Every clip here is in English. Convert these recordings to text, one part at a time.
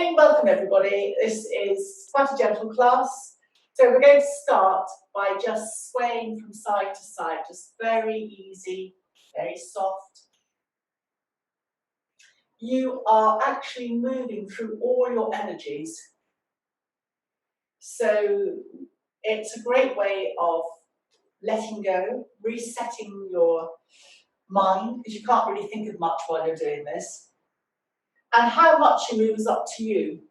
morning, welcome everybody. This is quite a gentle class. So we're going to start by just swaying from side to side, just very easy, very soft. You are actually moving through all your energies. So it's a great way of letting go, resetting your mind, because you can't really think of much while you're doing this. And how much you move is up to you.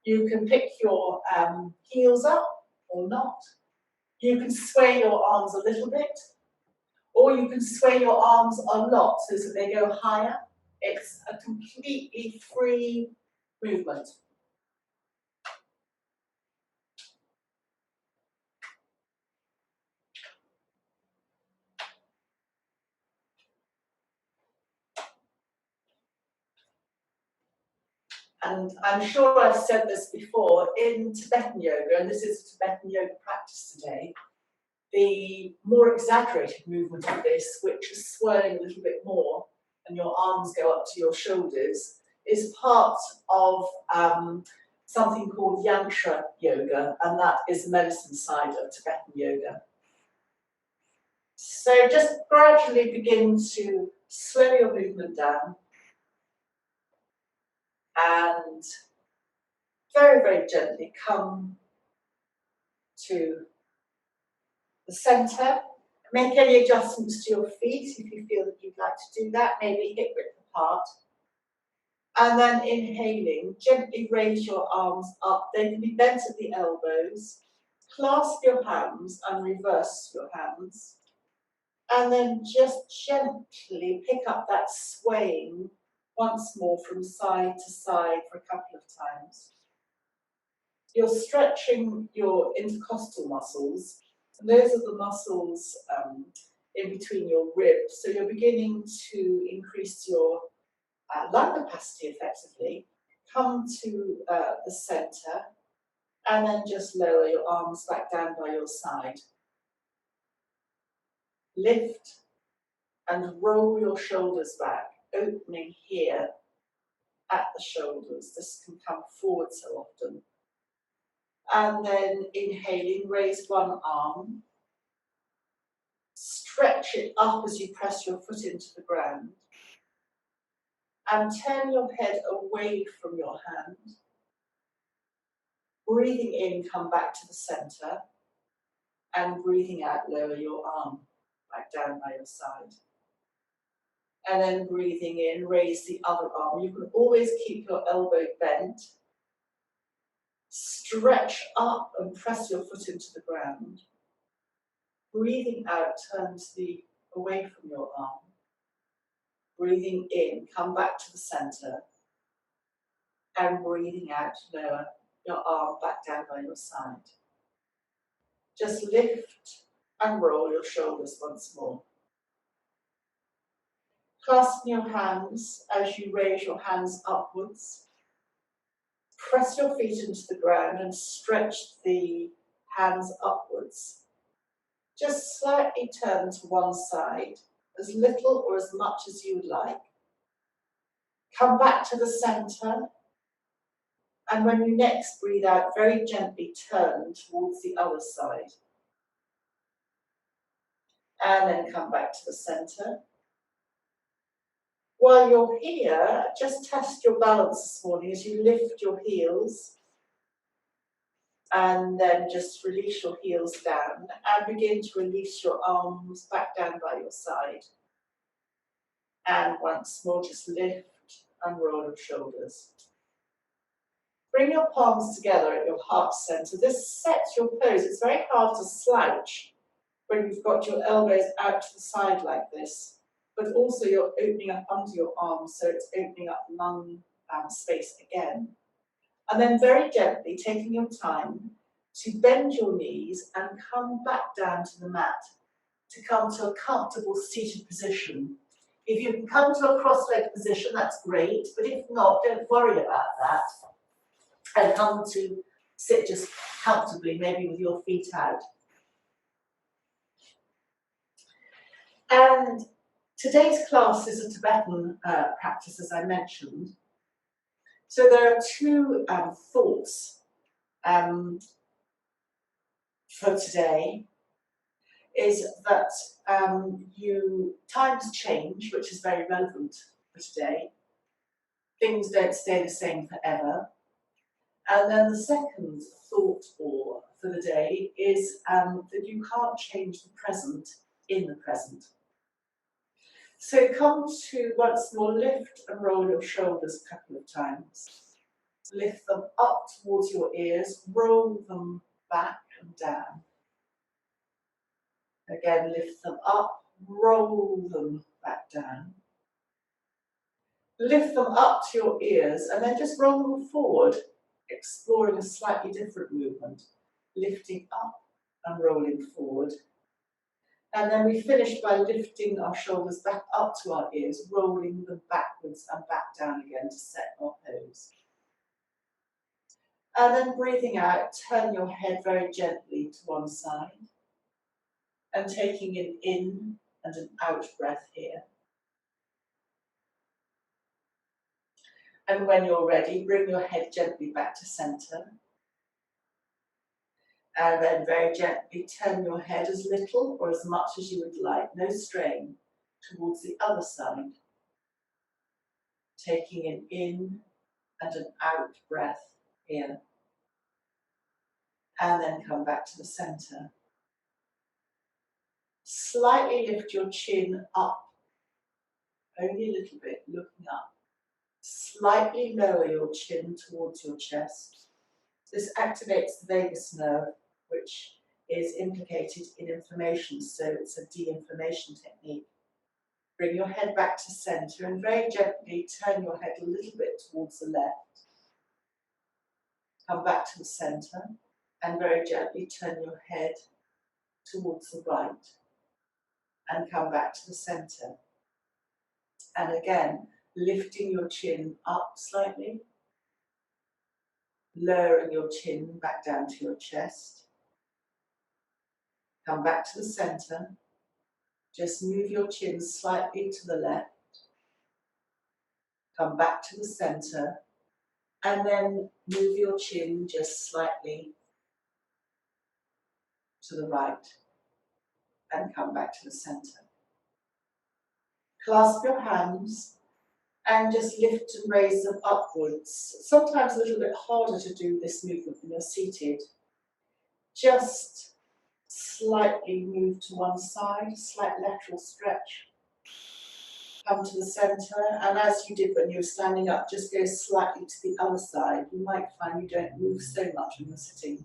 You can pick your heels up or not. You can sway your arms a little bit, or you can sway your arms a lot so that they go higher. It's a completely free movement. And I'm sure I've said this before, in Tibetan yoga, and this is a Tibetan yoga practice today, the more exaggerated movement of this, which is swirling a little bit more, and your arms go up to your shoulders, is part of something called Yantra yoga, and that is the medicine side of Tibetan yoga. So just gradually begin to slow your movement down, and very, very gently come to the centre. Make any adjustments to your feet if you feel that you'd like to do that, maybe hip width apart. And then inhaling, gently raise your arms up. They can be bent at the elbows. Clasp your hands and reverse your hands. And then just gently pick up that swaying once more from side to side for a couple of times. You're stretching your intercostal muscles, and those are the muscles in between your ribs. So you're beginning to increase your lung capacity effectively. Come to the centre, and then just lower your arms back down by your side. Lift and roll your shoulders back, opening here at the shoulders. This can come forward so often. And then inhaling, raise one arm. Stretch it up as you press your foot into the ground. And turn your head away from your hand. Breathing in, come back to the centre. And breathing out, lower your arm back down by your side. And then breathing in, raise the other arm. You can always keep your elbow bent. Stretch up and press your foot into the ground. Breathing out, turn away from your arm. Breathing in, come back to the centre. And breathing out, lower your arm back down by your side. Just lift and roll your shoulders once more. Clasping your hands as you raise your hands upwards. Press your feet into the ground and stretch the hands upwards. Just slightly turn to one side, as little or as much as you would like. Come back to the centre, and when you next breathe out, very gently turn towards the other side. And then come back to the centre. While you're here, just test your balance this morning as you lift your heels. And then just release your heels down and begin to release your arms back down by your side. And once more, just lift and roll your shoulders. Bring your palms together at your heart center. This sets your pose. It's very hard to slouch when you've got your elbows out to the side like this, but also you're opening up under your arms, so it's opening up lung space again. And then very gently, taking your time, to bend your knees and come back down to the mat, to come to a comfortable seated position. If you can come to a cross-legged position, that's great, but if not, don't worry about that. And come to sit just comfortably, maybe with your feet out. And today's class is a Tibetan practice, as I mentioned. So there are two thoughts for today. Is that times change, which is very relevant for today. Things don't stay the same forever. And then the second thought or for the day is that you can't change the present in the present. So come to once more lift and roll your shoulders a couple of times. Lift them up towards your ears, roll them back and down. Again, lift them up, roll them back down. Lift them up to your ears and then just roll them forward, exploring a slightly different movement. Lifting up and rolling forward. And then we finish by lifting our shoulders back up to our ears, rolling them backwards and back down again to set our pose. And then breathing out, turn your head very gently to one side and taking an in and an out breath here. And when you're ready, bring your head gently back to center. And then very gently turn your head as little or as much as you would like, no strain, towards the other side. Taking an in and an out breath here. And then come back to the center. Slightly lift your chin up, only a little bit, looking up. Slightly lower your chin towards your chest. This activates the vagus nerve, which is implicated in inflammation, so it's a de-inflammation technique. Bring your head back to center and very gently turn your head a little bit towards the left. Come back to the center and very gently turn your head towards the right and come back to the center. And again, lifting your chin up slightly, lowering your chin back down to your chest. Come back to the center. Just move your chin slightly to the left. Come back to the center. And then move your chin just slightly to the right. And come back to the center. Clasp your hands and just lift and raise them upwards. Sometimes a little bit harder to do this movement when you're seated. Just slightly move to one side, slight lateral stretch. Come to the center, and as you did when you were standing up, just go slightly to the other side. You might find you don't move so much when you're sitting.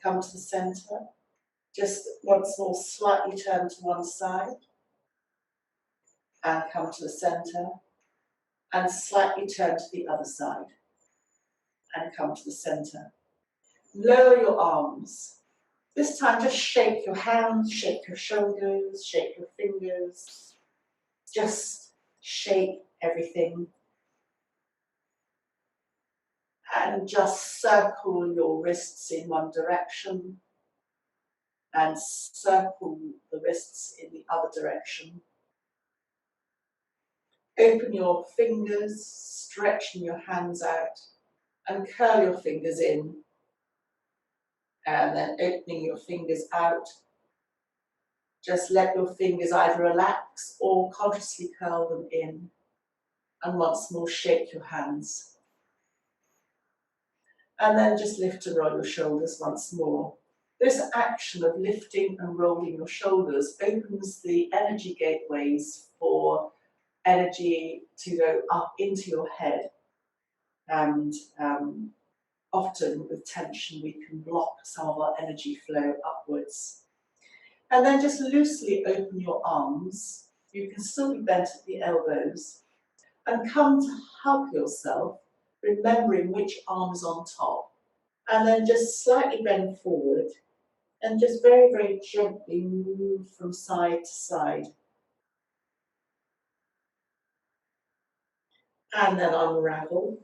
Come to the center. Just once more, slightly turn to one side. And come to the center. And slightly turn to the other side. And come to the center. Lower your arms. This time just shake your hands, shake your shoulders, shake your fingers. Just shake everything. And just circle your wrists in one direction. And circle the wrists in the other direction. Open your fingers, stretching your hands out. And curl your fingers in. And then opening your fingers out. Just let your fingers either relax or consciously curl them in. And once more, shake your hands. And then just lift and roll your shoulders once more. This action of lifting and rolling your shoulders opens the energy gateways for energy to go up into your head. And often with tension, we can block some of our energy flow upwards. And then just loosely open your arms. You can still be bent at the elbows. And come to hug yourself, remembering which arm is on top. And then just slightly bend forward. And just very, very gently move from side to side. And then unravel.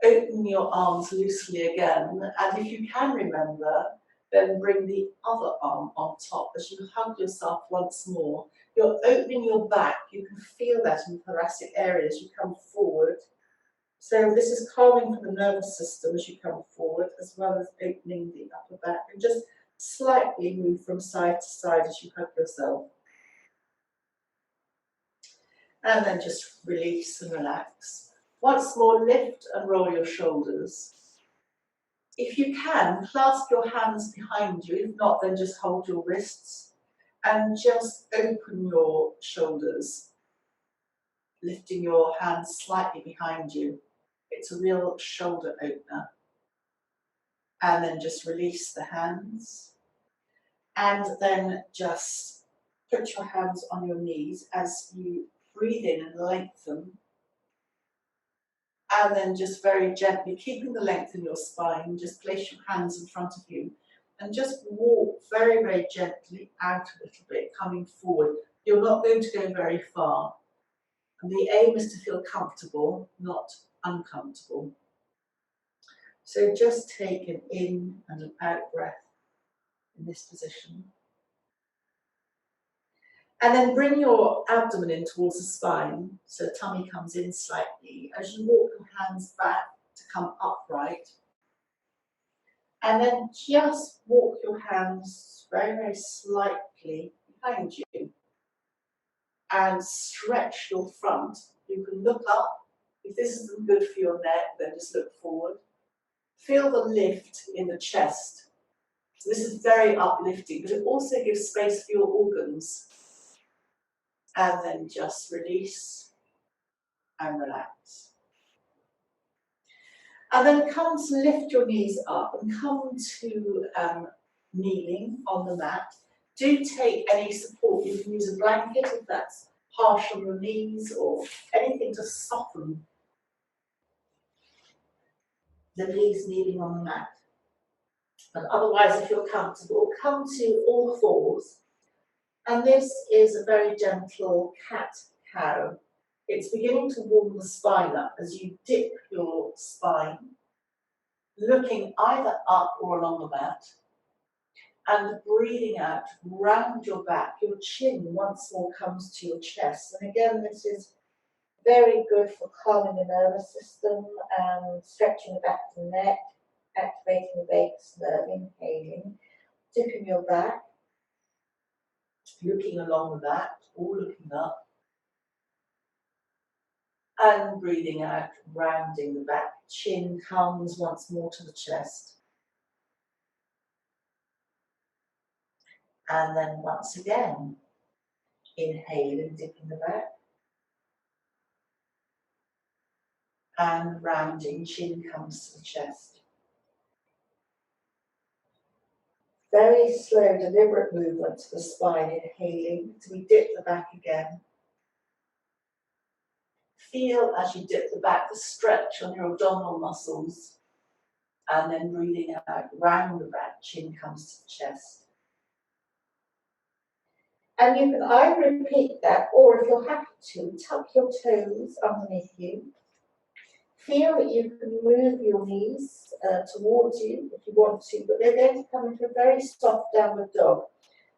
Open your arms loosely again. And if you can remember, then bring the other arm on top as you hug yourself once more. You're opening your back. You can feel that in the thoracic area as you come forward, So this is calming for the nervous system as you come forward, as well as opening the upper back, and just slightly move from side to side as you hug yourself. And then just release and relax. Once more, lift and roll your shoulders. If you can, clasp your hands behind you. If not, then just hold your wrists and just open your shoulders, lifting your hands slightly behind you. It's a real shoulder opener. And then just release the hands. And then just put your hands on your knees as you breathe in and lengthen. And then just very gently, keeping the length in your spine, just place your hands in front of you and just walk very, very gently out a little bit, coming forward. You're not going to go very far. And the aim is to feel comfortable, not uncomfortable. So just take an in and an out breath in this position. And then bring your abdomen in towards the spine, so tummy comes in slightly. As you walk your hands back to come upright. And then just walk your hands very, very slightly behind you. And stretch your front. You can look up. If this isn't good for your neck, then just look forward. Feel the lift in the chest. So this is very uplifting, but it also gives space for your organs. And then just release and relax. And then come to lift your knees up and come to kneeling on the mat. Do take any support. You can use a blanket if that's harsh on your knees, or anything to soften the knees kneeling on the mat. But otherwise, if you're comfortable, come to all fours. And this is a very gentle cat-cow. It's beginning to warm the spine up as you dip your spine, looking either up or along the mat, and breathing out, round your back. Your chin once more comes to your chest. And again, this is very good for calming the nervous system and stretching the back of the neck, activating the vagus nerve, inhaling, dipping your back, looking along the back or looking up, and breathing out, rounding the back. Chin comes once more to the chest. And then once again, inhaling, dipping the back. And rounding, chin comes to the chest. Very slow, deliberate movement to the spine, inhaling, till we dip the back again. Feel as you dip the back, the stretch on your abdominal muscles. And then breathing out, round the back, chin comes to the chest. And you can either repeat that, or if you're happy to, tuck your toes underneath you. Feel that you can move your knees towards you if you want to, but they're going to come into a very soft downward dog.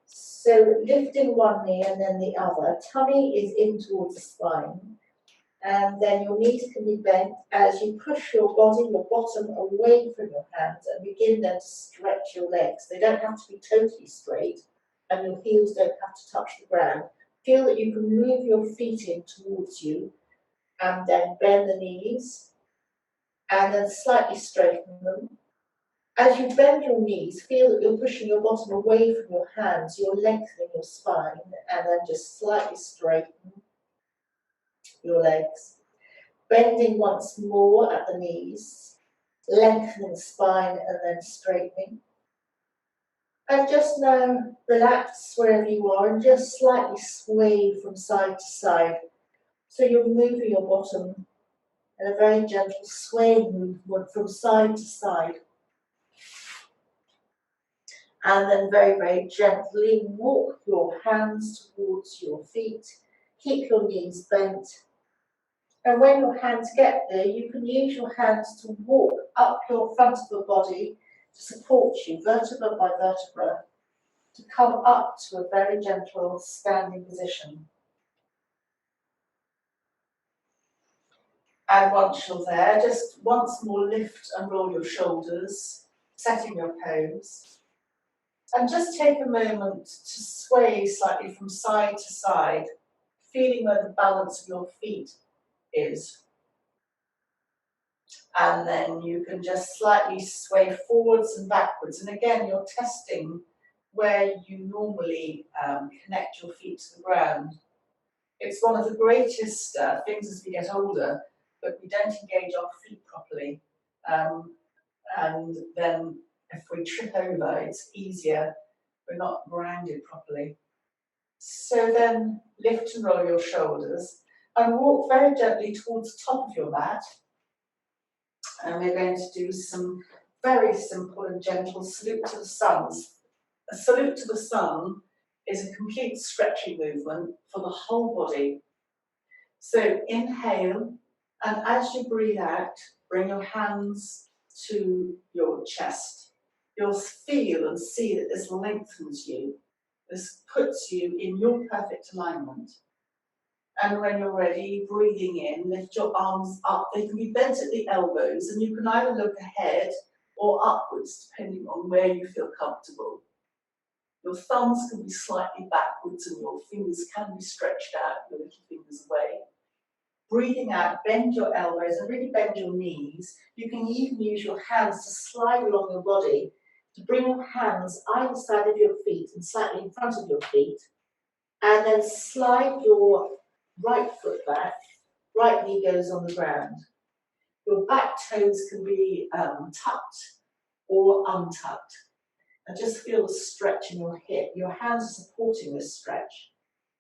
So lifting one knee and then the other. Tummy is in towards the spine. And then your knees can be bent as you push your body, your bottom, away from your hands and begin then to stretch your legs. They don't have to be totally straight, and your heels don't have to touch the ground. Feel that you can move your feet in towards you and then bend the knees and then slightly straighten them. As you bend your knees, feel that you're pushing your bottom away from your hands, you're lengthening your spine, and then just slightly straighten your legs. Bending once more at the knees, lengthening the spine and then straightening. And just now relax wherever you are and just slightly sway from side to side. So you're moving your bottom in a very gentle swaying movement from side to side. And then very, very gently walk your hands towards your feet. Keep your knees bent. And when your hands get there, you can use your hands to walk up your front of the body to support you, vertebra by vertebra, to come up to a very gentle standing position. And once you're there, just once more lift and roll your shoulders, setting your pose. And just take a moment to sway slightly from side to side, feeling where the balance of your feet is. And then you can just slightly sway forwards and backwards. And again, you're testing where you normally connect your feet to the ground. It's one of the greatest things as we get older, but we don't engage our feet properly. And then if we trip over, it's easier. We're not grounded properly. So then lift and roll your shoulders and walk very gently towards the top of your mat. And we're going to do some very simple and gentle salute to the suns. A salute to the sun is a complete stretching movement for the whole body. So inhale, and as you breathe out, bring your hands to your chest. You'll feel and see that this lengthens you. This puts you in your perfect alignment. And when you're ready, breathing in, lift your arms up. They can be bent at the elbows, and you can either look ahead or upwards, depending on where you feel comfortable. Your thumbs can be slightly backwards, and your fingers can be stretched out, your little fingers away. Breathing out, bend your elbows and really bend your knees. You can even use your hands to slide along your body, to bring your hands either side of your feet and slightly in front of your feet, and then slide your right foot back, right knee goes on the ground. Your back toes can be tucked or untucked. And just feel the stretch in your hip. Your hands are supporting this stretch.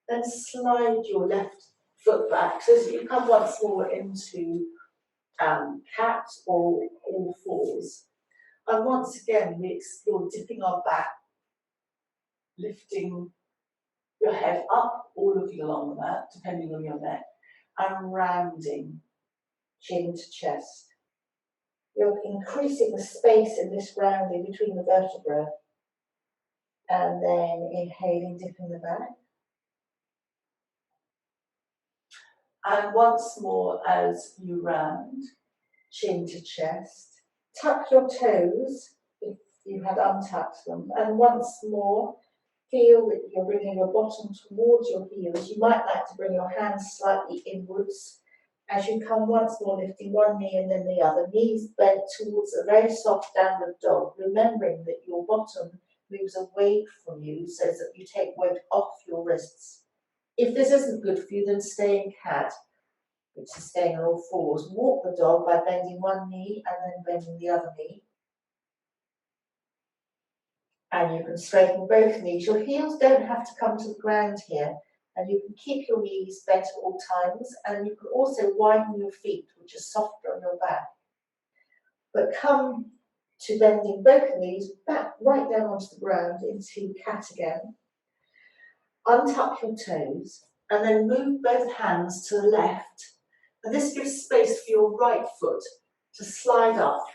Then slide your left foot back so that you come once more into cat or all fours. And once again, we explore dipping our back, lifting your head up or looking along the mat, depending on your neck, and rounding chin to chest. You're increasing the space in this rounding between the vertebrae. And then inhaling, dipping the back. And once more as you round, chin to chest. Tuck your toes if you had untucked them. And once more, feel that you're bringing your bottom towards your heels. You might like to bring your hands slightly inwards as you come once more, lifting one knee and then the other. Knees bent towards a very soft downward dog, remembering that your bottom moves away from you so that you take weight off your wrists. If this isn't good for you, then stay in cat, which is staying on all fours. Walk the dog by bending one knee and then bending the other knee. And you can straighten both knees. Your heels don't have to come to the ground here. And you can keep your knees bent at all times. And you can also widen your feet, which is softer on your back. But come to bending both knees back right down onto the ground into cat again. Untuck your toes and then move both hands to the left. And this gives space for your right foot to slide up.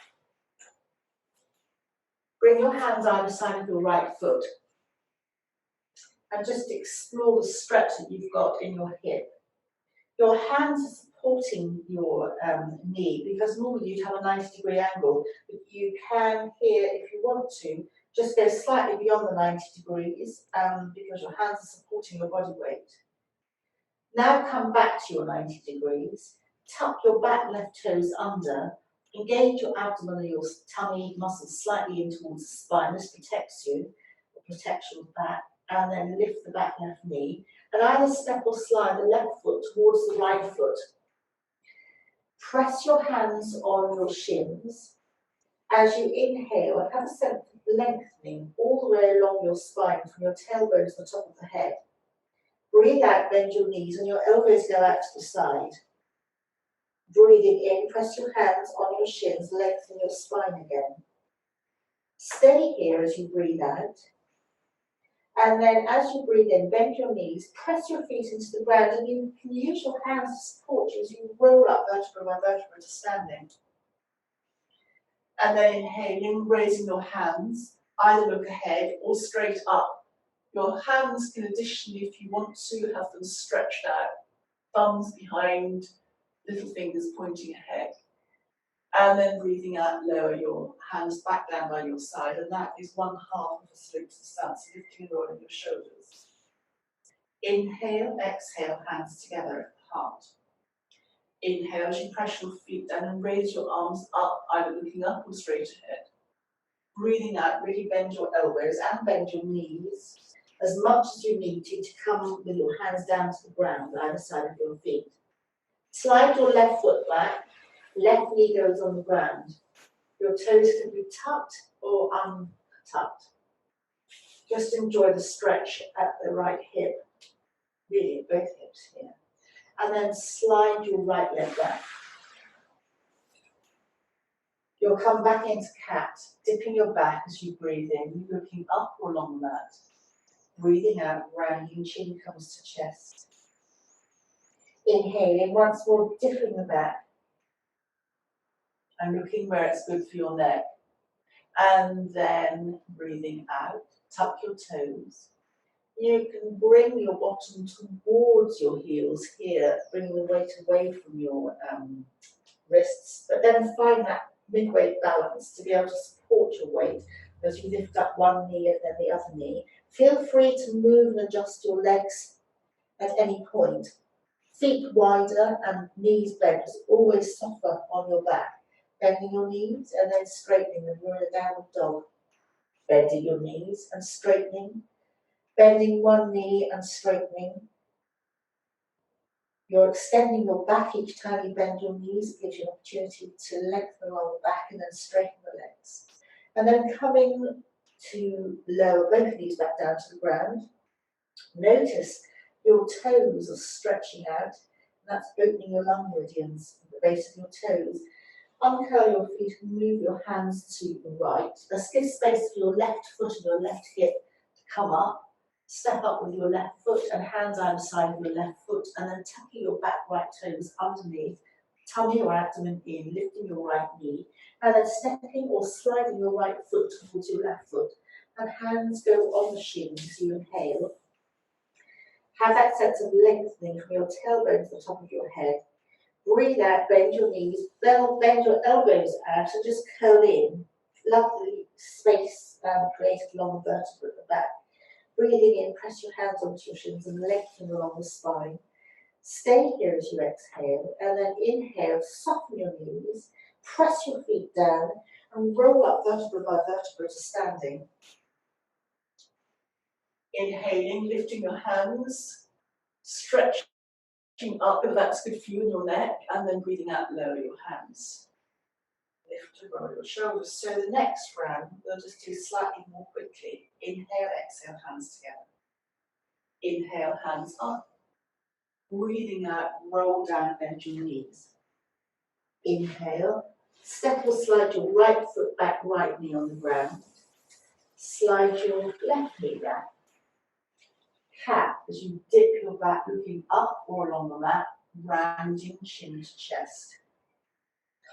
Bring your hands either side of your right foot and just explore the stretch that you've got in your hip. Your hands are supporting your knee because normally you'd have a 90-degree angle, but you can here, if you want to, just go slightly beyond the 90 degrees because your hands are supporting your body weight. Now come back to your 90 degrees, tuck your back left toes under, engage your abdomen and your tummy muscles slightly in towards the spine. This protects you, protects your back, and then lift the back left knee. And either step or slide the left foot towards the right foot. Press your hands on your shins. As you inhale, have a sense of lengthening all the way along your spine from your tailbone to the top of the head. Breathe out, bend your knees, and your elbows go out to the side. Breathing in, press your hands on your shins, lengthen your spine again. Stay here as you breathe out. And then as you breathe in, bend your knees, press your feet into the ground, and you can use your hands to support you as you roll up vertebra by vertebra to standing. And then inhaling, raising your hands, either look ahead or straight up. Your hands can additionally, if you want to, have them stretched out, thumbs behind little fingers pointing ahead. And then breathing out, lower your hands back down by your side, and that is one half of a salute to the sun, so lifting and rolling your shoulders. Inhale, exhale, hands together at the heart. Inhale as you press your feet down and raise your arms up, either looking up or straight ahead. Breathing out, really bend your elbows and bend your knees as much as you need to come with your hands down to the ground, either side of your feet. Slide your left foot back, left knee goes on the ground. Your toes can be tucked or untucked. Just enjoy the stretch at the right hip, really at both hips here. And then slide your right leg back. You'll come back into cat, dipping your back as you breathe in, looking up or along the mat. Breathing out, rounding, chin comes to chest. Inhaling, once more dipping the back and looking where it's good for your neck. And then breathing out, tuck your toes. You can bring your bottom towards your heels here, bringing the weight away from your wrists, but then find that mid-weight balance to be able to support your weight as you lift up one knee and then the other knee. Feel free to move and adjust your legs at any point. Feet wider and knees bent, always softer on your back. Bending your knees and then straightening them. You're in a downward dog. Bending your knees and straightening. Bending one knee and straightening. You're extending your back each time you bend your knees. It gives you an opportunity to lengthen along the back and then straighten the legs. And then coming to lower both knees back down to the ground. Notice your toes are stretching out. And that's opening your lung meridians at the base of your toes. Uncurl your feet and move your hands to the right. Let's give space for your left foot and your left hip to come up. Step up with your left foot and hands either side of your left foot, and then tucking your back right toes underneath, tummy or abdomen in, lifting your right knee, and then stepping or sliding your right foot towards your left foot, and hands go on the shins as you inhale. Have that sense of lengthening from your tailbone to the top of your head. Breathe out, bend your knees, bend your elbows out, and just curl in. Lovely space created along the vertebra at the back. Breathing in, press your hands onto your shins and lengthen along the spine. Stay here as you exhale, and then inhale, soften your knees, press your feet down, and roll up vertebra by vertebra to standing. Inhaling, lifting your hands, stretching up if that's good for you and your neck, and then breathing out, lower your hands. Lift and roll your shoulders. So the next round, we'll just do slightly more quickly. Inhale, exhale, hands together. Inhale, hands up. Breathing out, roll down, bend your knees. Inhale, step or slide your right foot back, right knee on the ground. Slide your left knee back. Cat as you dip your back, looking up or along the mat, rounding chin to chest.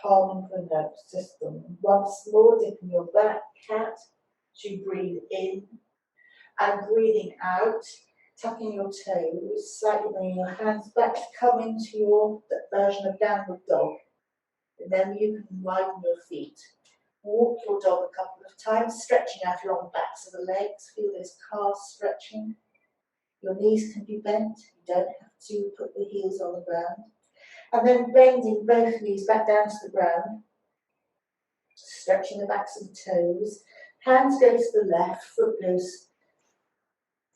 Calming the nervous system. Once more, dipping your back, cat, as you breathe in, and breathing out, tucking your toes, slightly bringing your hands back to come into your version of downward dog. And then you can widen your feet. Walk your dog a couple of times, stretching out along the backs of the legs. Feel those calves stretching. Your knees can be bent. You don't have to put the heels on the ground. And then bending both knees back down to the ground. Stretching the backs of the toes. Hands go to the left,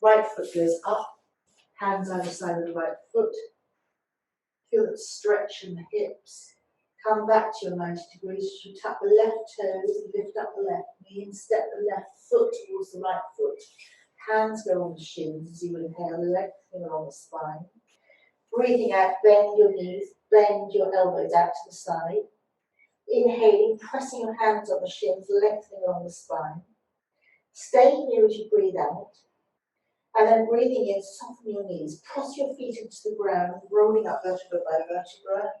right foot goes up. Hands either side of the right foot. Feel that stretch in the hips. Come back to your 90 degrees. You tap the left toes, lift up the left knee, and step the left foot towards the right foot. Hands go on the shins as you inhale, lengthening along the spine. Breathing out, bend your knees, bend your elbows out to the side. Inhaling, pressing your hands on the shins, lengthening along the spine. Stay here as you breathe out. And then breathing in, soften your knees. Press your feet into the ground, rolling up vertebra by vertebra.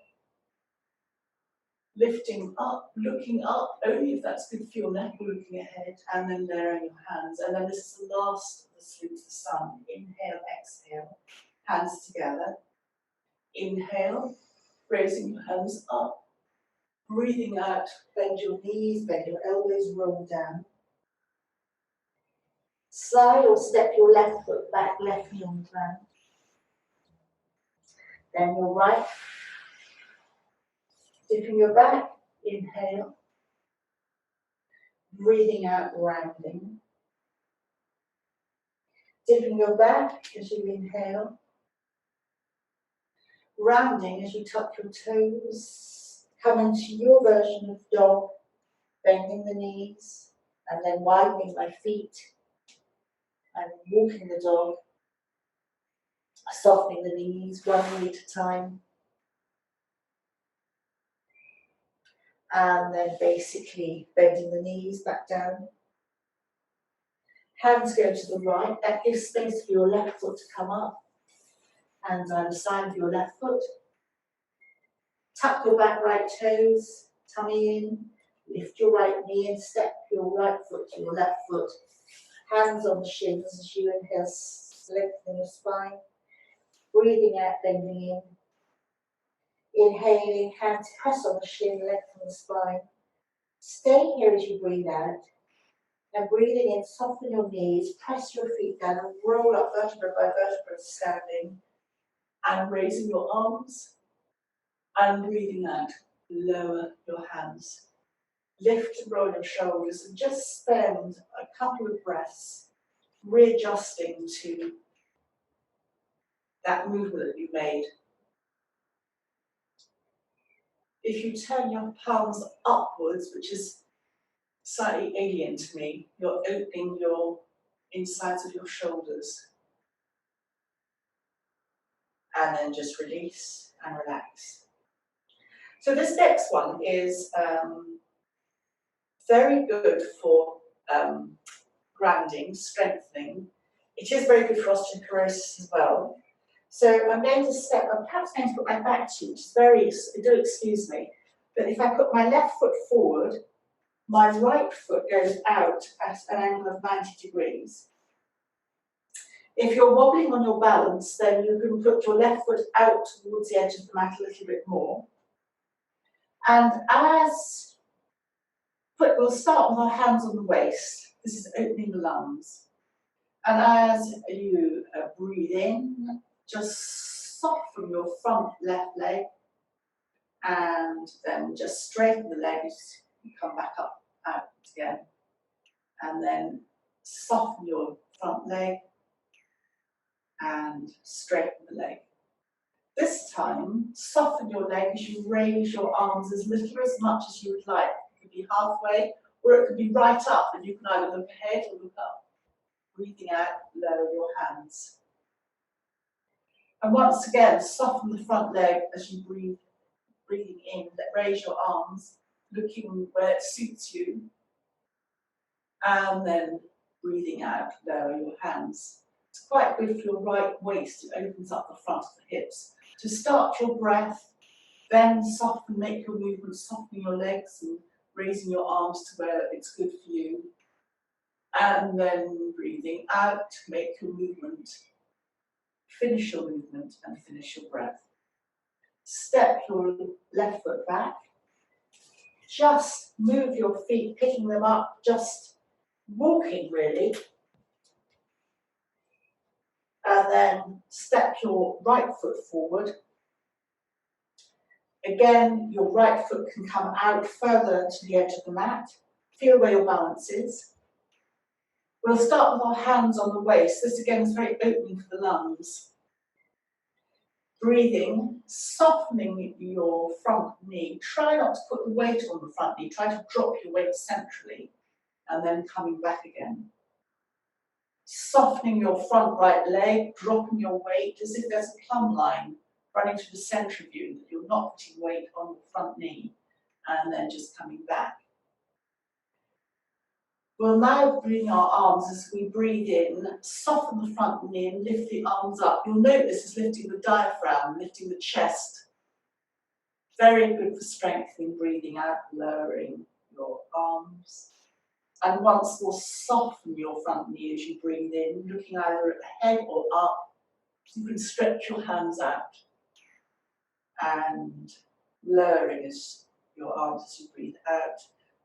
Lifting up, looking up, only if that's good for your neck, or looking ahead, and then lowering your hands. And then this is the last of the salute to the sun. Inhale, exhale, hands together. Inhale, raising your hands up, breathing out, bend your knees, bend your elbows, roll down. Slide or step your left foot back, left knee on the ground. Then your right, dipping your back, inhale. Breathing out, rounding. Dipping your back as you inhale. Rounding as you tuck your toes. Come into your version of dog, bending the knees, and then widening my feet, and walking the dog, softening the knees, one knee at a time. And then basically bending the knees back down. Hands go to the right, that gives space for your left foot to come up. Hands either side of your left foot. Tuck your back right toes, tummy in. Lift your right knee and step your right foot to your left foot. Hands on the shins as you inhale, lengthening your spine. Breathing out, bending in. Inhaling, hands press on the shin, lengthen the spine. Stay here as you breathe out. And breathing in, soften your knees, press your feet down and roll up vertebra by vertebra, standing. And raising your arms. And breathing out, lower your hands. Lift and roll your shoulders and just spend a couple of breaths readjusting to that movement that you made. If you turn your palms upwards, which is slightly alien to me, you're opening your insides of your shoulders. And then just release and relax. So this next one is very good for grounding, strengthening. It is very good for osteoporosis as well. So I'm going to step, I'm perhaps going to put my back to you, which is very, do excuse me, but if I put my left foot forward, my right foot goes out at an angle of 90 degrees. If you're wobbling on your balance, then you can put your left foot out towards the edge of the mat a little bit more. And we'll start with our hands on the waist. This is opening the lungs. And as you breathe in, just soften your front left leg and then just straighten the leg as you come back up, out again. And then soften your front leg and straighten the leg. This time, soften your leg as you raise your arms as little or as much as you would like. It could be halfway or it could be right up, and you can either look ahead or look up. Breathing out, lower your hands. And once again, soften the front leg as you breathe. Breathing in, raise your arms, looking where it suits you. And then breathing out, lower your hands. It's quite good for your right waist. It opens up the front of the hips. To start your breath, then soften, make your movement, softening your legs and raising your arms to where it's good for you. And then breathing out, make your movement. Finish your movement and finish your breath. Step your left foot back. Just move your feet, picking them up, just walking really. And then step your right foot forward. Again, your right foot can come out further to the edge of the mat. Feel where your balance is. We'll start with our hands on the waist. This again is very opening for the lungs. Breathing, softening your front knee. Try not to put the weight on the front knee. Try to drop your weight centrally and then coming back again. Softening your front right leg, dropping your weight as if there's a plumb line running to the centre of you, that you're not putting weight on your front knee, and then just coming back. We'll now bring our arms as we breathe in, soften the front knee and lift the arms up. You'll note this is lifting the diaphragm, lifting the chest. Very good for strengthening, breathing out, lowering your arms. And once more, soften your front knee as you breathe in, looking either ahead or up. You can stretch your hands out. and lowering as your arms as you breathe out.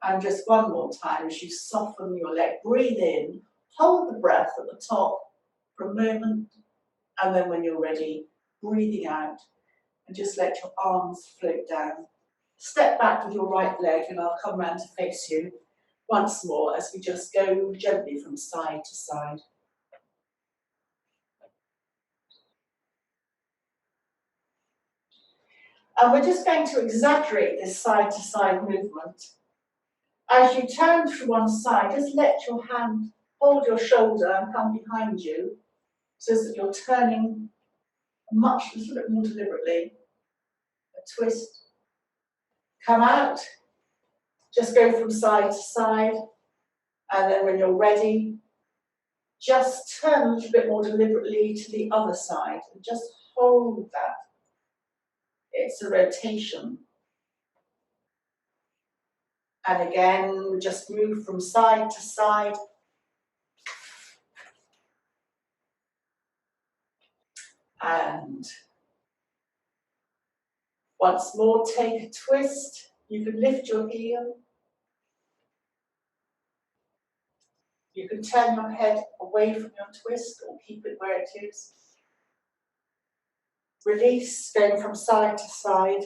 And just one more time as you soften your leg, breathe in, hold the breath at the top for a moment, and then when you're ready, breathing out, and just let your arms float down. Step back with your right leg, and I'll come round to face you once more as we just go gently from side to side. And we're just going to exaggerate this side-to-side movement. As you turn to one side, just let your hand hold your shoulder and come behind you so that you're turning a little bit more deliberately. A twist, come out, just go from side to side, and then when you're ready, just turn a little bit more deliberately to the other side and just hold that. It's a rotation. And again, just move from side to side. And once more, take a twist. You can lift your heel. You can turn your head away from your twist or keep it where it is. Release, going from side to side.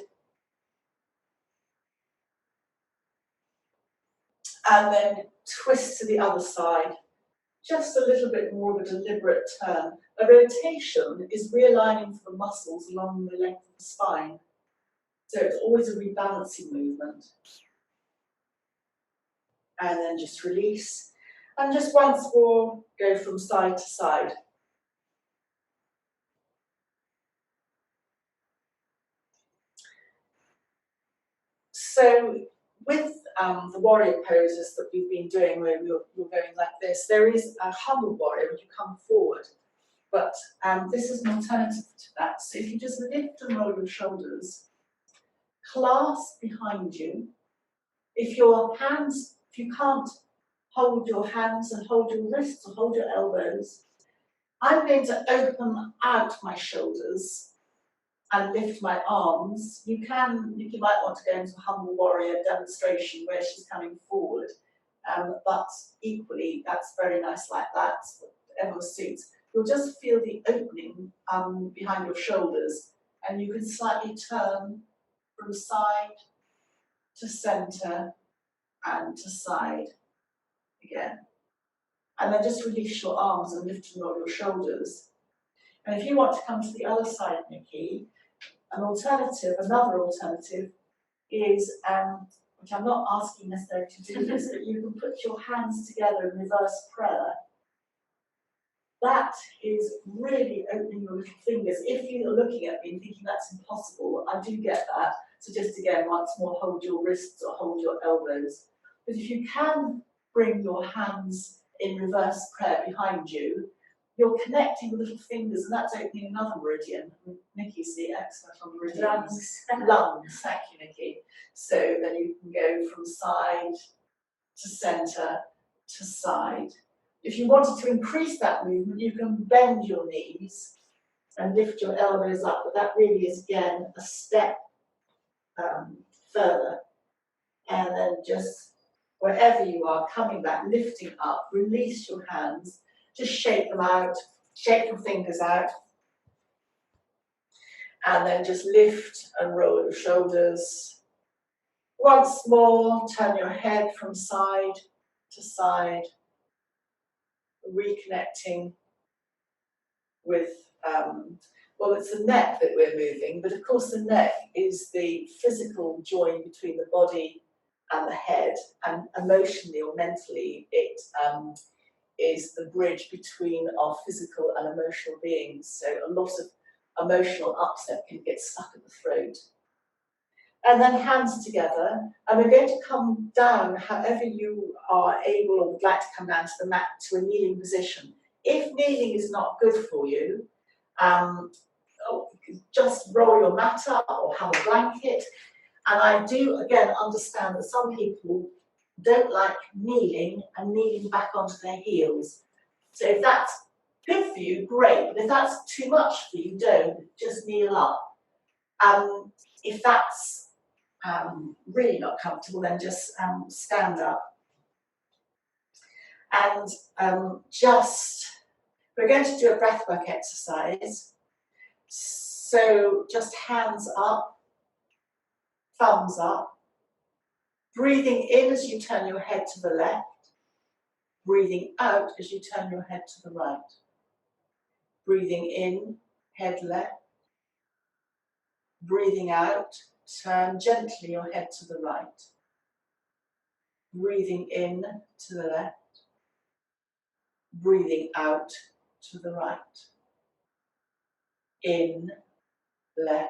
And then twist to the other side. Just a little bit more of a deliberate turn. A rotation is realigning the muscles along the length of the spine. So it's always a rebalancing movement. And then just release. And just once more, go from side to side. So with the warrior poses that we've been doing where you're going like this, there is a humble warrior where you come forward. But this is an alternative to that. So if you just lift and roll your shoulders, clasp behind you. If you can't hold your hands and hold your wrists or hold your elbows, I'm going to open out my shoulders and lift my arms. You might want to go into a humble warrior demonstration where she's coming forward, but equally that's very nice like that, whatever suits. You'll just feel the opening behind your shoulders, and you can slightly turn from side to centre and to side again. And then just release your arms and lift and roll your shoulders. And if you want to come to the other side, Nikki, another alternative is, which I'm not asking necessarily to do this, but you can put your hands together in reverse prayer. That is really opening your little fingers. If you're looking at me and thinking that's impossible, I do get that. So just again, once more, hold your wrists or hold your elbows. But if you can bring your hands in reverse prayer behind you, you're connecting with little fingers, and that's opening another meridian. Nikki's the expert on meridians. Lungs, thank you, Nikki. So then you can go from side to centre to side. If you wanted to increase that movement, you can bend your knees and lift your elbows up, but that really is, again, a step further. And then just wherever you are, coming back, lifting up, release your hands, just shake them out, shake your fingers out, and then just lift and roll your shoulders. Once more, turn your head from side to side, reconnecting with, well, it's the neck that we're moving, but of course the neck is the physical join between the body and the head, and emotionally or mentally it is the bridge between our physical and emotional beings. So a lot of emotional upset can get stuck at the throat. And then hands together, and we're going to come down however you are able or would like to come down to the mat to a kneeling position. If kneeling is not good for you, just roll your mat up or have a blanket. And I do, again, understand that some people don't like kneeling and kneeling back onto their heels. So if that's good for you, great. But if that's too much for you, don't. Just kneel up. If that's really not comfortable, then just stand up. And we're going to do a breathwork exercise. So just hands up, thumbs up, breathing in as you turn your head to the left, breathing out as you turn your head to the right. Breathing in, head left, breathing out, turn gently your head to the right. Breathing in to the left, breathing out to the right. In, left,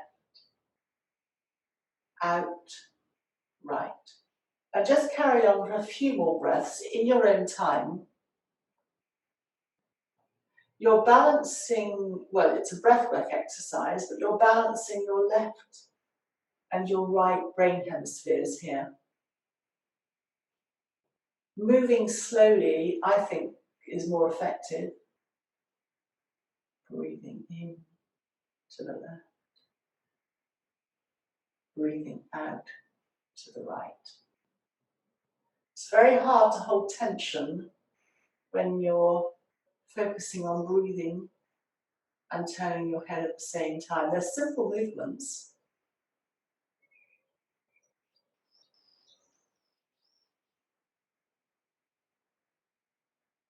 out, right. And just carry on for a few more breaths in your own time. You're balancing, well, it's a breathwork exercise, but you're balancing your left and your right brain hemispheres here. Moving slowly, I think, is more effective. Breathing in to the left. Breathing out to the right. It's very hard to hold tension when you're focusing on breathing and turning your head at the same time. They're simple movements.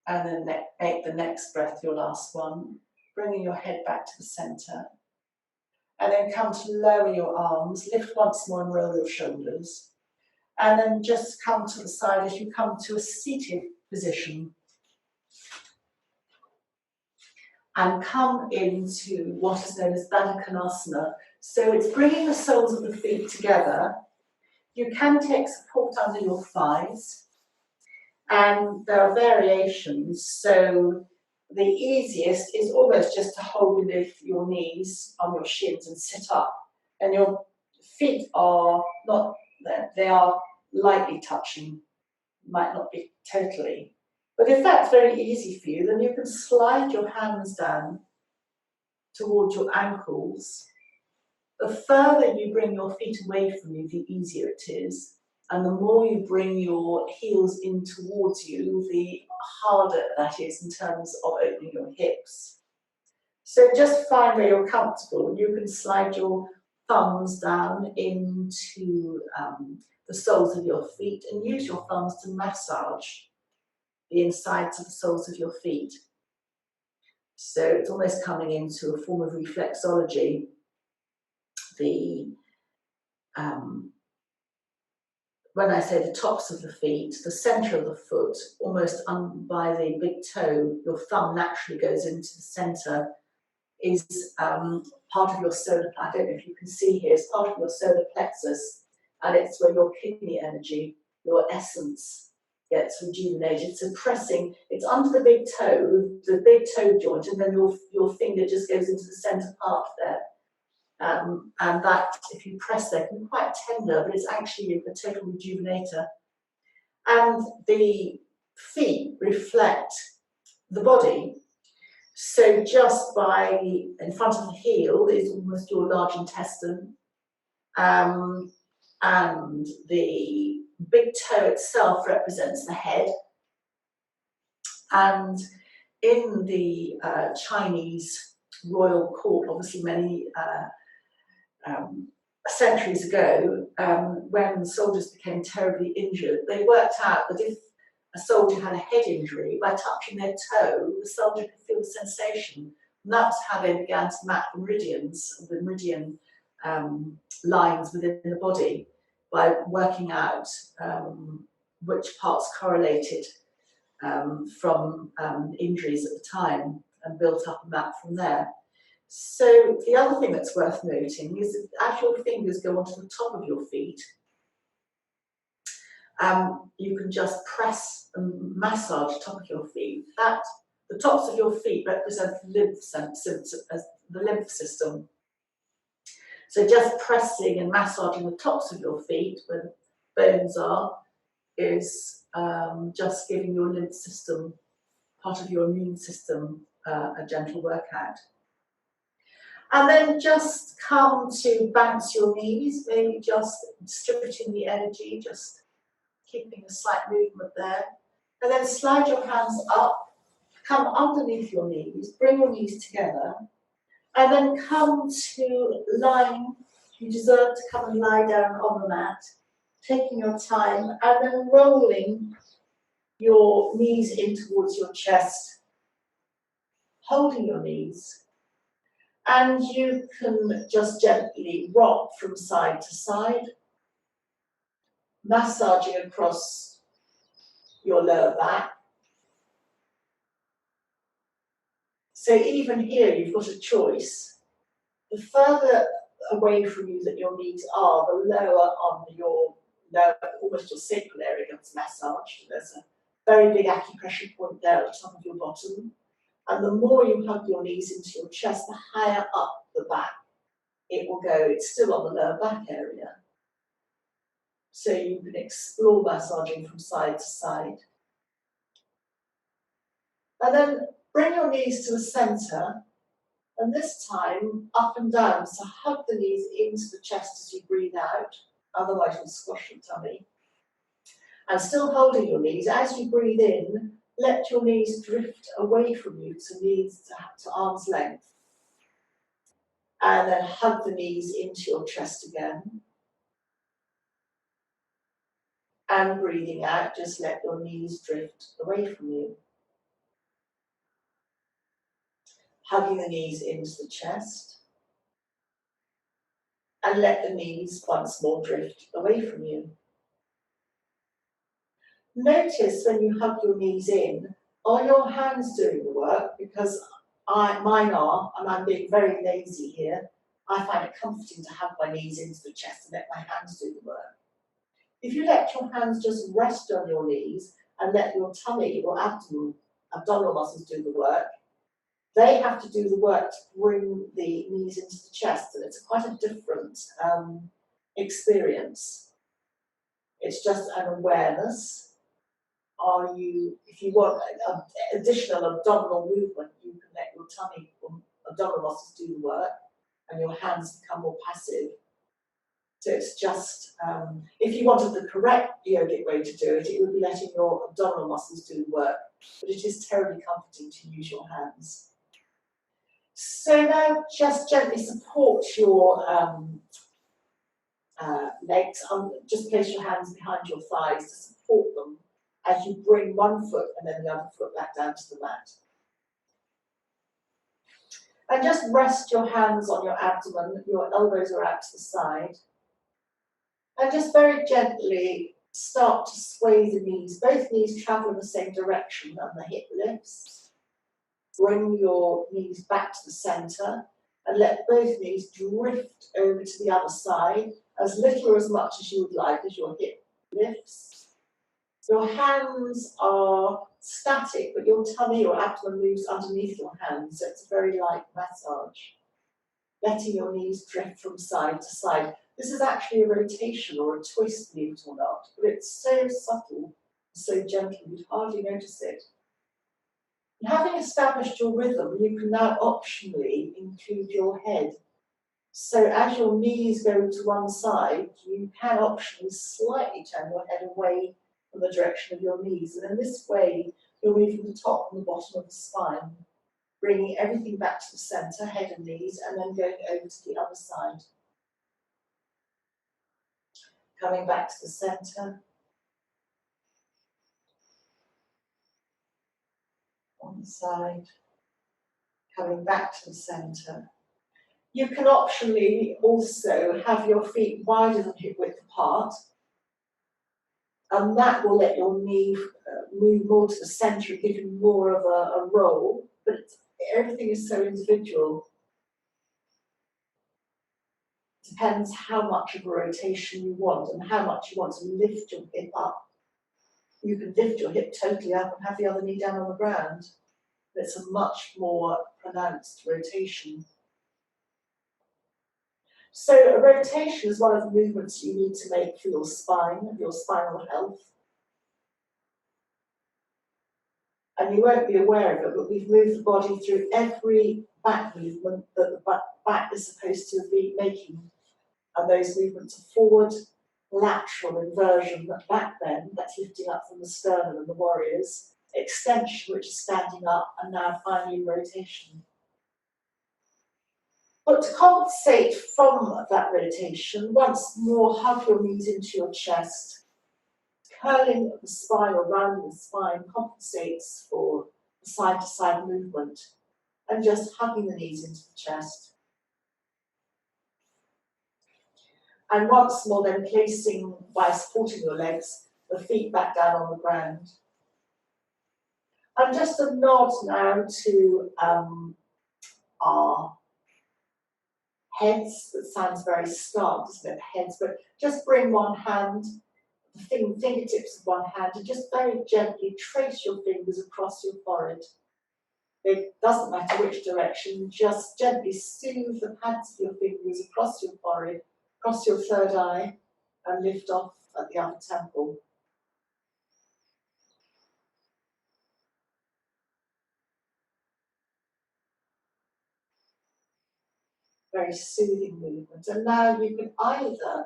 And then make the next breath your last one, bringing your head back to the center. And then come to lower your arms, lift once more and roll your shoulders. And then just come to the side as you come to a seated position. And come into what is known as Baddha Konasana. So it's bringing the soles of the feet together. You can take support under your thighs. And there are variations. So the easiest is almost just to hold with your knees on your shins and sit up. And your feet are not there, they are lightly touching, might not be totally. But if that's very easy for you, then you can slide your hands down towards your ankles. The further you bring your feet away from you, the easier it is. And the more you bring your heels in towards you, the harder that is in terms of opening your hips. So just find where you're comfortable. You can slide your thumbs down into the soles of your feet and use your thumbs to massage the insides of the soles of your feet. So it's almost coming into a form of reflexology. When I say the tops of the feet, the centre of the foot, almost by the big toe, your thumb naturally goes into the centre, is part of your solar, I don't know if you can see here, it's part of your solar plexus, and it's where your kidney energy, your essence, gets rejuvenated. So pressing, it's under the big toe joint, and then your finger just goes into the centre part there. And that, if you press there, can be quite tender, but it's actually a total rejuvenator. And the feet reflect the body. So just in front of the heel is almost your large intestine. And the big toe itself represents the head. And in the Chinese royal court, obviously many centuries ago, when soldiers became terribly injured, they worked out that if a soldier had a head injury, by touching their toe, the soldier could feel the sensation. And that's how they began to map the meridian lines within the body, by working out which parts correlated from injuries at the time, and built up a map from there. So the other thing that's worth noting is that as your fingers go onto the top of your feet, you can just press and massage the top of your feet. The tops of your feet represent the lymph system. So just pressing and massaging the tops of your feet, where the bones are, is just giving your lymph system, part of your immune system, a gentle workout. And then just come to bounce your knees, maybe just distributing the energy, just keeping a slight movement there. And then slide your hands up, come underneath your knees, bring your knees together, and then come to lying. You deserve to come and lie down on the mat, taking your time, and then rolling your knees in towards your chest, holding your knees. And you can just gently rock from side to side, massaging across your lower back. So even here, you've got a choice. The further away from you that your knees are, the lower on your lower, almost your sacral area gets massaged. There's a very big acupressure point there at the top of your bottom. And the more you hug your knees into your chest, the higher up the back it will go. It's still on the lower back area. So you can explore massaging from side to side. And then bring your knees to the centre, and this time up and down. So hug the knees into the chest as you breathe out, otherwise you'll squash your tummy. And still holding your knees, as you breathe in, let your knees drift away from you to arm's length. And then hug the knees into your chest again. And breathing out, just let your knees drift away from you. Hugging the knees into the chest. And let the knees once more drift away from you. Notice when you hug your knees in, are your hands doing the work? Because mine are, and I'm being very lazy here. I find it comforting to hug my knees into the chest and let my hands do the work. If you let your hands just rest on your knees and let your tummy or abdominal muscles do the work, they have to do the work to bring the knees into the chest, and it's quite a different experience. It's just an awareness. If you want additional abdominal movement, you can let your tummy or abdominal muscles do the work, and your hands become more passive. So it's just, if you wanted the correct yogic way to do it, it would be letting your abdominal muscles do the work. But it is terribly comforting to use your hands. So now just gently support your legs. Just place your hands behind your thighs to support them as you bring one foot and then the other foot back down to the mat. And just rest your hands on your abdomen. Your elbows are out to the side. And just very gently start to sway the knees. Both knees travel in the same direction and the hip lifts. Bring your knees back to the centre and let both knees drift over to the other side, as little or as much as you would like as your hip lifts. Your hands are static, but your tummy or abdomen moves underneath your hands, so it's a very light massage. Letting your knees drift from side to side. This is actually a rotation or a twist, believe it or not, but it's so subtle, so gentle, you'd hardly notice it. And having established your rhythm, you can now optionally include your head. So as your knees go to one side, you can optionally slightly turn your head away from the direction of your knees. And in this way, you're moving the top and the bottom of the spine, bringing everything back to the centre, head and knees, and then going over to the other side. Coming back to the centre. One side. Coming back to the centre. You can optionally also have your feet wider than hip width apart, and that will let your knee move more to the centre and give you more of a roll, but everything is so individual. Depends how much of a rotation you want and how much you want to lift your hip up. You can lift your hip totally up and have the other knee down on the ground. It's a much more pronounced rotation. So a rotation is one of the movements you need to make for your spine and your spinal health. And you won't be aware of it, but we've moved the body through every back movement that the back is supposed to be making. And those movements are forward, lateral, inversion, back bend, that's lifting up from the sternum and the warriors, extension, which is standing up, and now finally rotation. But to compensate from that rotation, once more hug your knees into your chest. Curling of the spine or rounding the spine compensates for the side-to-side movement, and just hugging the knees into the chest. And once more then placing, by supporting your legs, the feet back down on the ground. And just a nod now to our heads. That sounds very stark, doesn't it? Heads, but just bring one hand, the fingertips of one hand, and just very gently trace your fingers across your forehead. It doesn't matter which direction, just gently soothe the pads of your fingers across your forehead, across your third eye, and lift off at the upper temple. Very soothing movement. And now you can either,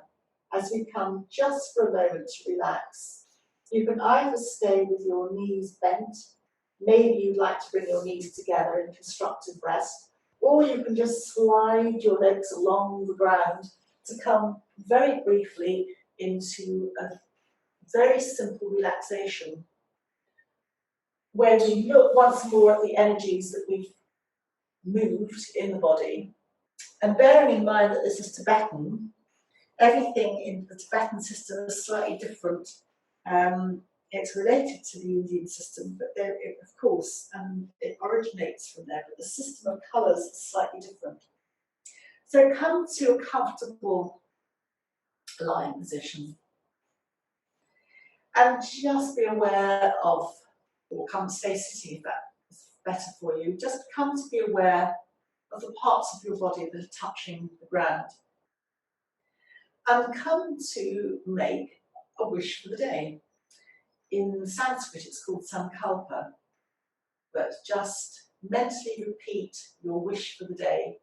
as we come just for a moment to relax, you can either stay with your knees bent, maybe you'd like to bring your knees together in constructive rest, or you can just slide your legs along the ground to come very briefly into a very simple relaxation, where we look once more at the energies that we've moved in the body. And bearing in mind that this is Tibetan, everything in the Tibetan system is slightly different. It's related to the Indian system, but of course, it originates from there, but the system of colours is slightly different. So come to a comfortable lying position. And just be aware of, or come stay sitting if that is better for you, just come to be aware of the parts of your body that are touching the ground. And come to make a wish for the day. In Sanskrit, it's called sankalpa, but just mentally repeat your wish for the day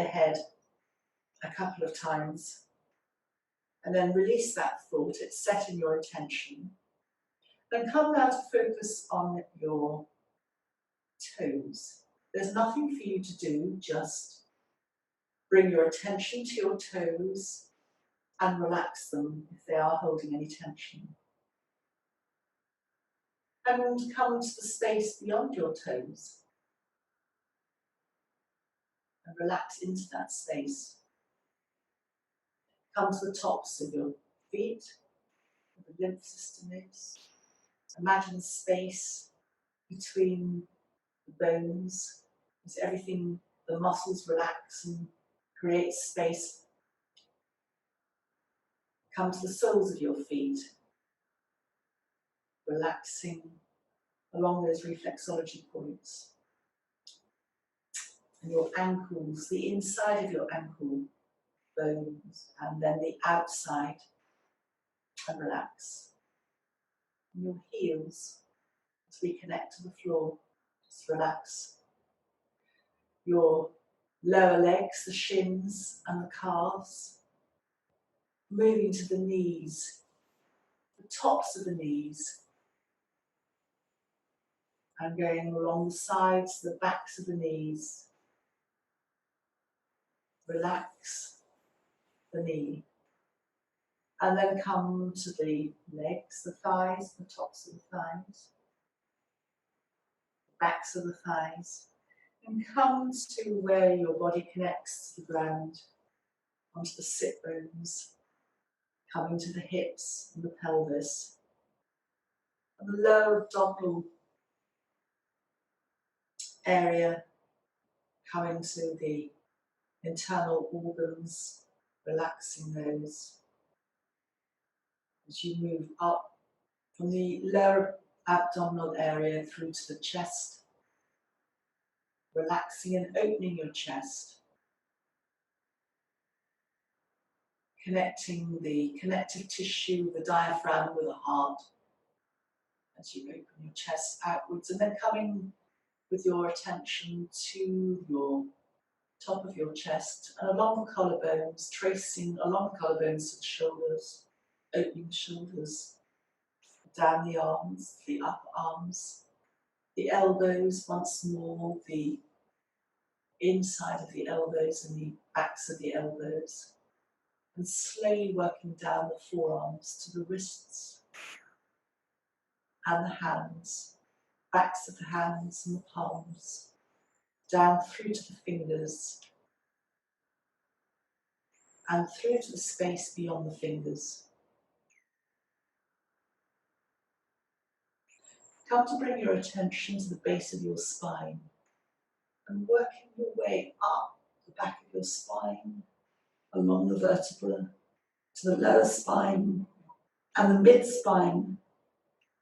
ahead a couple of times, and then release that thought. It's set in your intention. Then come now to focus on your toes. There's nothing for you to do, just bring your attention to your toes and relax them if they are holding any tension. And come to the space beyond your toes and relax into that space. Come to the tops of your feet, where the lymph system is. Imagine space between the bones, as everything, the muscles relax and create space. Come to the soles of your feet, relaxing along those reflexology points. And your ankles, the inside of your ankle bones, and then the outside, and relax. And your heels, as we connect to the floor, just relax. Your lower legs, the shins and the calves, moving to the knees, the tops of the knees, and going along the sides, the backs of the knees. Relax the knee. And then come to the legs, the thighs, the tops of the thighs, the backs of the thighs, and come to where your body connects to the ground, onto the sit bones, coming to the hips and the pelvis, and the lower abdominal area, coming to the internal organs, relaxing those as you move up from the lower abdominal area through to the chest, relaxing and opening your chest, connecting the connective tissue, the diaphragm with the heart, as you open your chest outwards, and then coming with your attention to your top of your chest and along the collarbones, tracing along the collarbones to the shoulders, opening the shoulders, down the arms, the upper arms, the elbows once more, the inside of the elbows and the backs of the elbows, and slowly working down the forearms to the wrists and the hands, backs of the hands and the palms, down through to the fingers and through to the space beyond the fingers. Come to bring your attention to the base of your spine and working your way up the back of your spine, along the vertebra, to the lower spine and the mid-spine,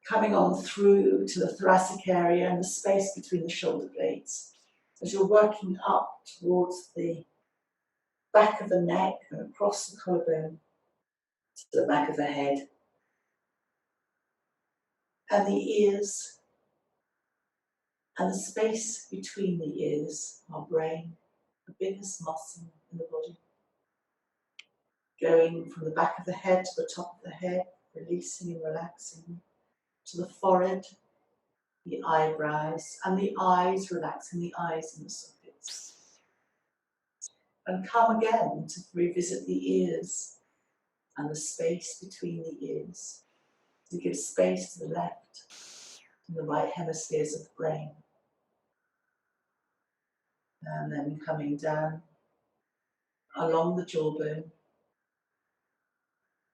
coming on through to the thoracic area and the space between the shoulder blades. As you're working up towards the back of the neck and across the collarbone to the back of the head, and the ears, and the space between the ears, our brain, the biggest muscle in the body. Going from the back of the head to the top of the head, releasing and relaxing, to the forehead, the eyebrows, and the eyes, relaxing the eyes in the sockets. And come again to revisit the ears and the space between the ears, to give space to the left and the right hemispheres of the brain. And then coming down along the jawbone,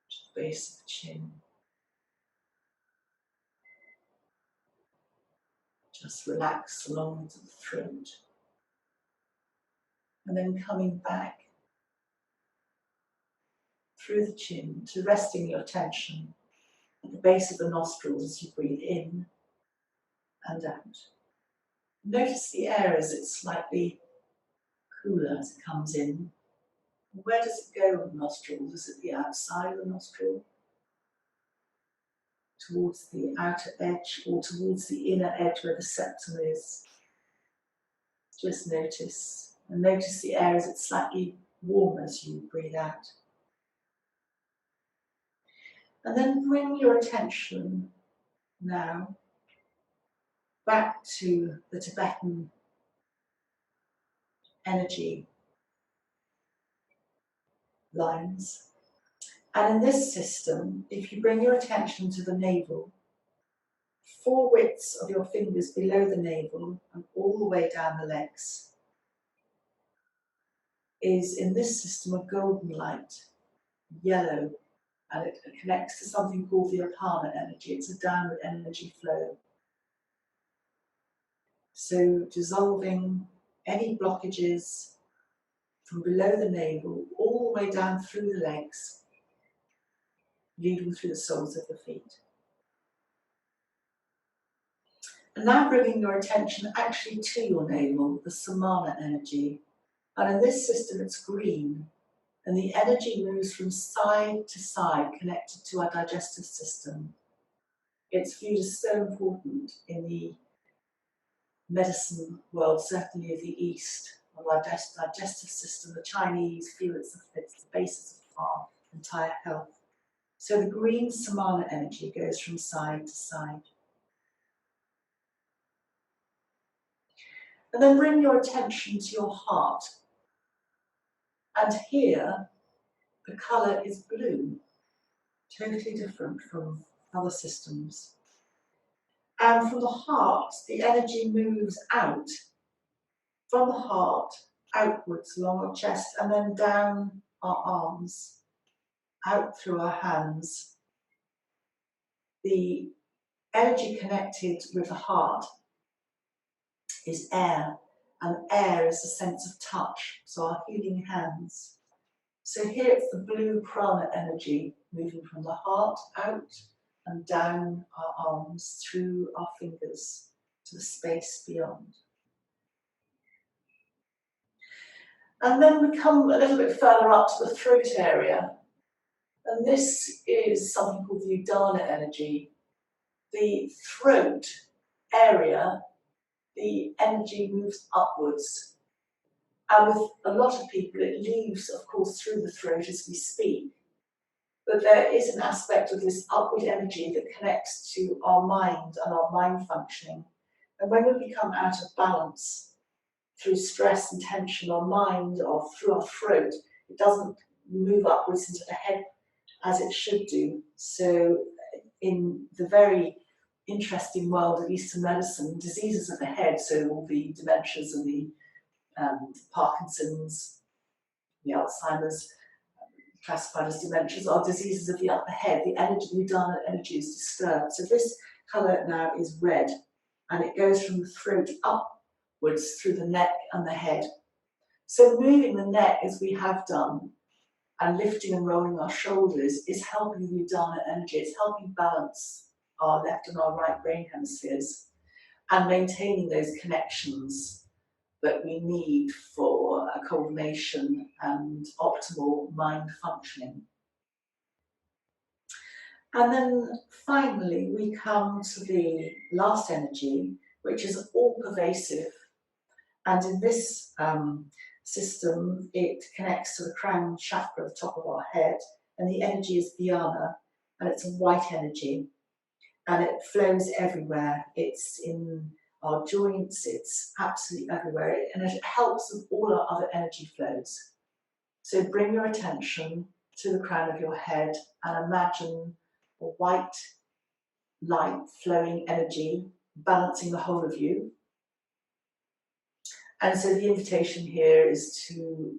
to the base of the chin. Just relax along to the throat. And then coming back through the chin to resting your attention at the base of the nostrils as you breathe in and out. Notice the air as it's slightly cooler as it comes in. Where does it go with the nostrils? Is it the outside of the nostril? Towards the outer edge or towards the inner edge where the septum is? Just notice. And notice the air as it's slightly warm as you breathe out. And then bring your attention now back to the Tibetan energy lines. And in this system, if you bring your attention to the navel, 4 widths of your fingers below the navel and all the way down the legs is in this system a golden light, yellow, and it connects to something called the apana energy. It's a downward energy flow. So dissolving any blockages from below the navel all the way down through the legs, leading through the soles of the feet. And now bringing your attention actually to your navel, the samana energy. And in this system it's green, and the energy moves from side to side, connected to our digestive system. It's viewed as so important in the medicine world, certainly of the East, of our digestive system. The Chinese feel it's the basis of our entire health. So the green samana energy goes from side to side. And then bring your attention to your heart. And here, the colour is blue, totally different from other systems. And from the heart, the energy moves out, from the heart, outwards along our chest, and then down our arms, out through our hands. The energy connected with the heart is air, and air is the sense of touch, so our healing hands. So here it's the blue prana energy moving from the heart out and down our arms, through our fingers to the space beyond. And then we come a little bit further up to the throat area, and this is something called the Udana energy. the throat area, the energy moves upwards. And with a lot of people, it leaves, of course, through the throat as we speak. But there is an aspect of this upward energy that connects to our mind and our mind functioning. And when we become out of balance through stress and tension, our mind or through our throat, it doesn't move upwards into the head as it should do. So in the very interesting world of Eastern medicine, diseases of the head, so all the dementias and the Parkinson's, the Alzheimer's, classified as dementias, are diseases of the upper head. The energy, the Udana energy is disturbed. So this colour now is red, and it goes from the throat upwards through the neck and the head. So moving the neck as we have done, and lifting and rolling our shoulders is helping the Udana energy. It's helping balance our left and our right brain hemispheres and maintaining those connections that we need for a coordination and optimal mind functioning. And then finally, we come to the last energy, which is all pervasive. And in this system, it connects to the crown chakra, the top of our head, and the energy is dhyana, and it's a white energy, and it flows everywhere. It's in our joints, it's absolutely everywhere, and it helps with all our other energy flows. So bring your attention to the crown of your head and imagine a white light flowing energy balancing the whole of you. And so the invitation here is to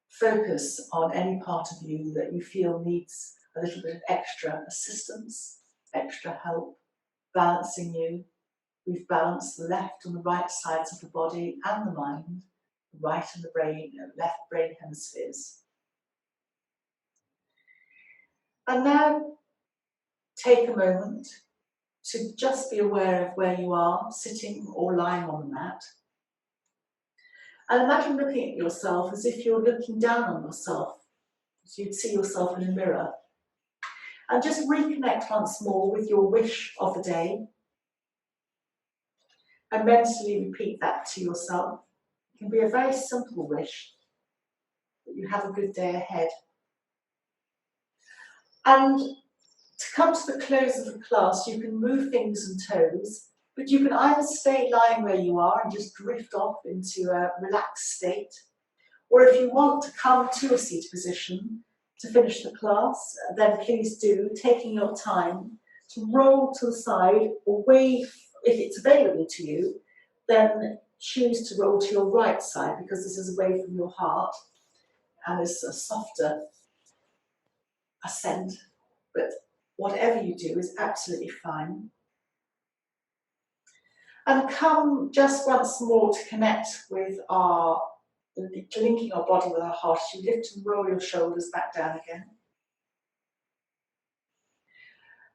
focus on any part of you that you feel needs a little bit of extra assistance, extra help, balancing you. We've balanced the left and the right sides of the body and the mind, the right and the brain, left brain hemispheres. And now take a moment to just be aware of where you are, sitting or lying on the mat. And imagine looking at yourself as if you're looking down on yourself, so you'd see yourself in a mirror. And just reconnect once more with your wish of the day. And mentally repeat that to yourself. It can be a very simple wish, that you have a good day ahead. And to come to the close of the class, you can move fingers and toes, but you can either stay lying where you are and just drift off into a relaxed state, or if you want to come to a seated position to finish the class, then please do, taking your time to roll to the side or wave, if it's available to you, then choose to roll to your right side because this is away from your heart and is a softer ascent, but whatever you do is absolutely fine. And come just once more to connect with linking our body with our heart. You lift and roll your shoulders back down again.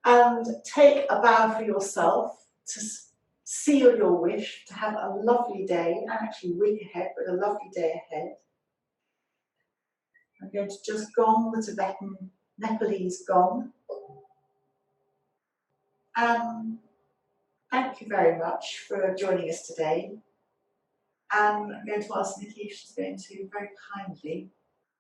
And take a bow for yourself to seal your wish, to have a lovely day, and actually a week ahead, but a lovely day ahead. I'm going to just gong the Tibetan Nepalese gong. Thank you very much for joining us today. And I'm going to ask Nikki if she's going to very kindly